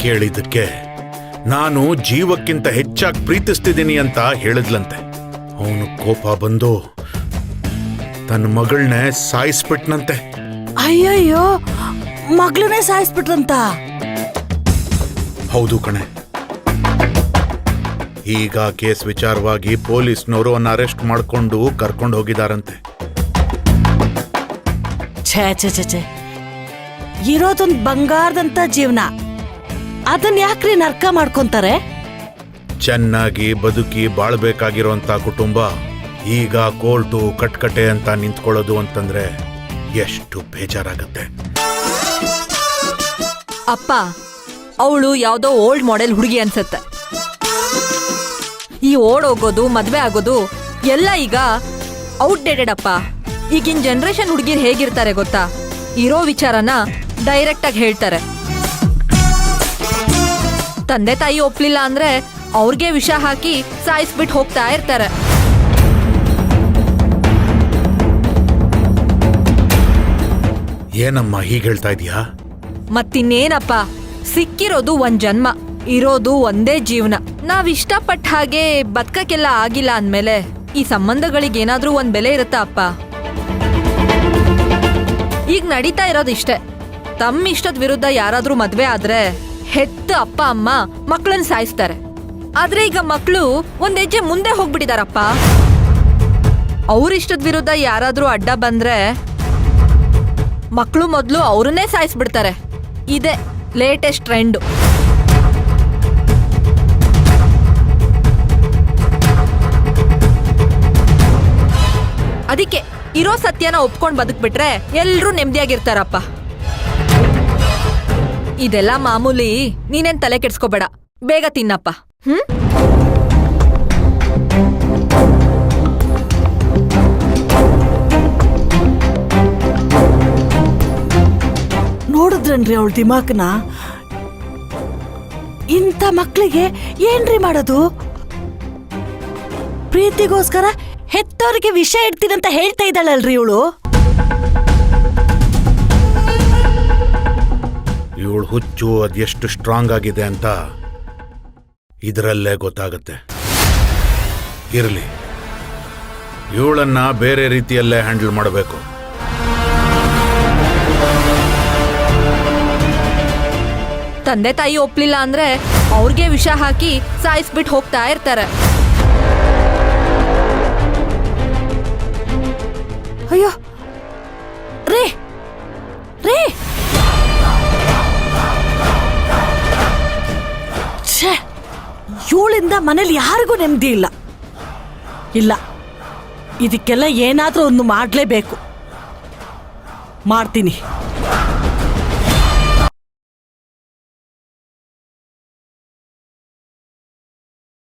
ಕೇಳಿದ್ದಕ್ಕೆ ನಾನು ಜೀವಕ್ಕಿಂತ ಹೆಚ್ಚಾಗಿ ಪ್ರೀತಿಸ್ತಿದ್ದೀನಿ ಅಂತ ಹೇಳಿದ್ಲಂತೆ. ಅವನು ಕೋಪ ಬಂದು ತನ್ನ ಮಗಳನ್ನೇ ಸಾಯಿಸ್ಬಿಟ್ನಂತೆ. ಅಯ್ಯಯ್ಯೋ, ಮಗಳನ್ನೇ ಸಾಯಿಸ್ಬಿಟ್ರಂತ? ಹೌದು ಕಣೆ. ಈಗ ಕೇಸ್ ವಿಚಾರವಾಗಿ ಪೊಲೀಸ್ನವರು ಅವನ್ನ ಅರೆಸ್ಟ್ ಮಾಡ್ಕೊಂಡು ಕರ್ಕೊಂಡು ಹೋಗಿದಾರಂತೆ. ಛೇ ಛೇ ಛೇ ಛೇ, ಇರೋದೊಂದು ಬಂಗಾರದಂತ ಜೀವನ, ಅದನ್ನ ಯಾಕ್ರಿ ನರ್ಕ ಮಾಡ್ಕೊಂತಾರೆ? ಚೆನ್ನಾಗಿ ಬದುಕಿ ಬಾಳ್ಬೇಕಾಗಿರೋಂಥ ಕುಟುಂಬ ಈಗ ಕೋರ್ಟು ಕಟ್ಕಟೆ ಅಂತ ನಿಂತ್ಕೊಳ್ಳೋದು ಅಂತಂದ್ರೆ ಎಷ್ಟು ಬೇಜಾರಾಗತ್ತೆ. ಅಪ್ಪ, ಅವಳು ಯಾವ್ದೋ ಓಲ್ಡ್ ಮಾಡೆಲ್ ಹುಡುಗಿ ಅನ್ಸತ್ತೆ. ಈ ಓಡೋಗೋದು ಮದ್ವೆ ಆಗೋದು ಎಲ್ಲ ಈಗ ಔಟ್ಡೇಟೆಡ್ ಅಪ್ಪ. ಈಗಿನ ಜನರೇಷನ್ ಹುಡುಗಿರ್ ಹೇಗಿರ್ತಾರೆ ಗೊತ್ತಾ? ಇರೋ ವಿಚಾರನ ಡೈರೆಕ್ಟ್ ಆಗಿ ಹೇಳ್ತಾರೆ. ತಂದೆ ತಾಯಿ ಒಪ್ಲಿಲ್ಲ ಅಂದ್ರೆ ಅವ್ರಿಗೆ ವಿಷ ಹಾಕಿ ಸಾಯಿಸ್ಬಿಟ್ಟು ಹೋಗ್ತಾ ಇರ್ತಾರೆ. ಏನಮ್ಮ ಹೀಗೆ ಹೇಳ್ತಾ ಇದೀಯಾ? ಮತ್ತಿನ್ನೇನಪ್ಪ, ಸಿಕ್ಕಿರೋದು ಒಂದ್ ಜನ್ಮ, ಇರೋದು ಒಂದೇ ಜೀವನ. ನಾವ್ ಇಷ್ಟಪಟ್ಟ ಹಾಗೆ ಬದುಕಕ್ಕೆಲ್ಲ ಆಗಿಲ್ಲ ಅಂದ್ಮೇಲೆ ಈ ಸಂಬಂಧಗಳಿಗೆ ಏನಾದ್ರೂ ಒಂದ್ ಬೆಲೆ ಇರುತ್ತಾ ಅಪ್ಪ? ಈಗ ನಡೀತಾ ಇರೋದಿಷ್ಟೇ. ತಮ್ಮ ಇಷ್ಟದ ವಿರುದ್ಧ ಯಾರಾದ್ರೂ ಮದ್ವೆ ಆದ್ರೆ ಹೆತ್ತ ಅಪ್ಪ ಅಮ್ಮ ಮಕ್ಕಳನ್ನ ಸಾಯಿಸ್ತಾರೆ. ಆದ್ರೆ ಈಗ ಮಕ್ಕಳು ಒಂದ್ ಹೆಜ್ಜೆ ಮುಂದೆ ಹೋಗ್ಬಿಟ್ಟಿದಾರಪ್ಪ. ಅವ್ರಿಷ್ಟದ ವಿರುದ್ಧ ಯಾರಾದ್ರೂ ಅಡ್ಡ ಬಂದ್ರೆ ಮಕ್ಕಳು ಮೊದಲು ಅವ್ರನ್ನೇ ಸಾಯಿಸ್ಬಿಡ್ತಾರೆ. ಇದೇ ಲೇಟೆಸ್ಟ್ ಟ್ರೆಂಡ್. ಅದಕ್ಕೆ ಇರೋ ಸತ್ಯನ ಒಪ್ಕೊಂಡ್ ಬದುಕ್ಬಿಟ್ರೆ ಎಲ್ರೂ ನೆಮ್ಮದಿಯಾಗಿರ್ತಾರಪ್ಪ. ಇದೆಲ್ಲ ಮಾಮೂಲಿ, ನೀನೇನ್ ತಲೆ ಕೆಡ್ಸ್ಕೋಬೇಡ, ಬೇಗ ತಿನ್ನಪ್ಪ. ನೋಡಿದ್ರನ್ರಿ ಅವಳ ದಿಮಾಕ್ನ? ಇಂಥ ಮಕ್ಳಿಗೆ ಏನ್ರಿ ಮಾಡೋದು? ಪ್ರೀತಿಗೋಸ್ಕರ ಹೆತ್ತವರಿಗೆ ವಿಷ ಇಡ್ತೀನಂತ ಹೇಳ್ತಾ ಇದ್ದಾಳಲ್ರಿ ಇವಳು. ಇವಳು ಹುಚ್ಚು ಅದೆಷ್ಟು ಸ್ಟ್ರಾಂಗ್ ಆಗಿದೆ ಅಂತ ಇದರಲ್ಲೇ ಗೊತ್ತಾಗುತ್ತೆ. ಇರಲಿ, ಇವಳನ್ನ ಬೇರೆ ರೀತಿಯಲ್ಲೇ ಹ್ಯಾಂಡಲ್ ಮಾಡಬೇಕು. ತಂದೆ ತಾಯಿ ಒಪ್ಲಿಲ್ಲ ಅಂದ್ರೆ ಅವ್ರಿಗೆ ವಿಷ ಹಾಕಿ ಸಾಯಿಸ್ಬಿಟ್ಟು ಹೋಗ್ತಾ ಇರ್ತಾರೆ. ಅಯ್ಯೋ ರೇ ರೇ, ಛೇ, ಇವಳಿಂದ ಮನೇಲಿ ಯಾರಿಗೂ ನೆಮ್ಮದಿ ಇಲ್ಲ. ಇಲ್ಲ, ಇದಕ್ಕೆಲ್ಲ ಏನಾದ್ರೂ ಒಂದು ಮಾಡಲೇಬೇಕು. ಮಾಡ್ತೀನಿ.